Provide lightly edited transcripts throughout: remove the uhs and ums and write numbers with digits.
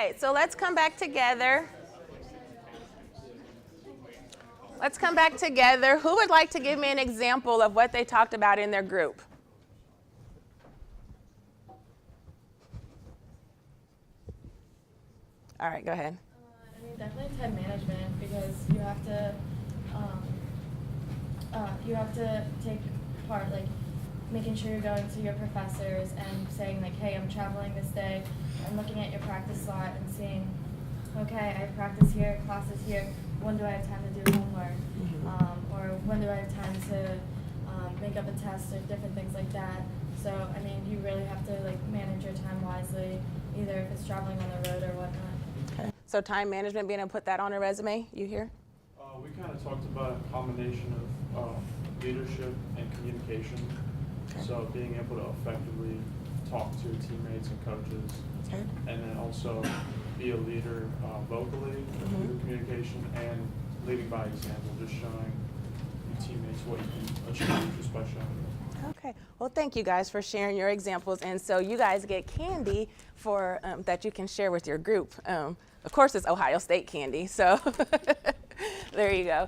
right, so let's come back together. Let's come back together. Who would like to give me an example of what they talked about in their group? All right, go ahead. I mean, definitely time management, because you have to take part, like making sure you're going to your professors and saying like, hey, I'm traveling this day, and looking at your practice slot and seeing, okay, I practice here, classes here, when do I have time to do homework? Or when do I have time to make up a test, or different things like that. So, I mean, you really have to like manage your time wisely, either if it's traveling on the road or whatnot. Okay. So time management, being able to put that on a resume, you hear? We kind of talked about a combination of leadership and communication. Okay. So being able to effectively talk to teammates and coaches, Okay. and then also be a leader vocally through communication, and leading by example, just showing your teammates what you can achieve just by showing them. Okay. Well, thank you guys for sharing your examples. And so you guys get candy for that you can share with your group. Of course, it's Ohio State candy. So there you go.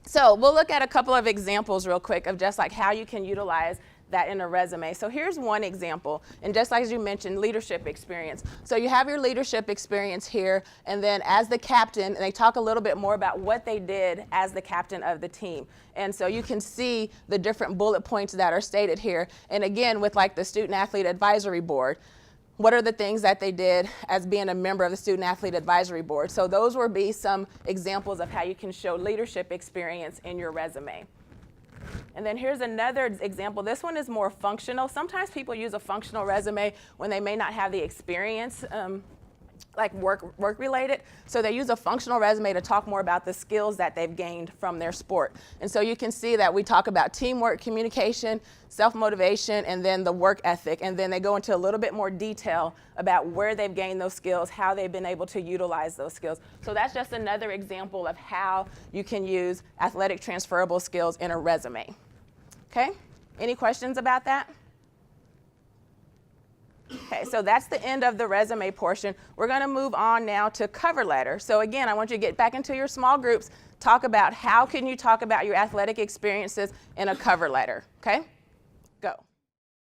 So we'll look at a couple of examples real quick of just like how you can utilize that in a resume. So here's one example, and just like you mentioned, leadership experience. So you have your leadership experience here, and then as the captain, and they talk a little bit more about what they did as the captain of the team. And so you can see the different bullet points that are stated here. And again, with like the Student Athlete Advisory Board, what are the things that they did as being a member of the Student Athlete Advisory Board? So those will be some examples of how you can show leadership experience in your resume. And then here's another example. This one is more functional. Sometimes people use a functional resume when they may not have the experience, like work related. So they use a functional resume to talk more about the skills that they've gained from their sport. And so you can see that we talk about teamwork, communication, self-motivation, and then the work ethic. And then they go into a little bit more detail about where they've gained those skills, how they've been able to utilize those skills. So that's just another example of how you can use athletic transferable skills in a resume. Okay? Any questions about that? Okay, so that's the end of the resume portion. We're going to move on now to cover letter. So again, I want you to get back into your small groups, talk about how can you talk about your athletic experiences in a cover letter, okay?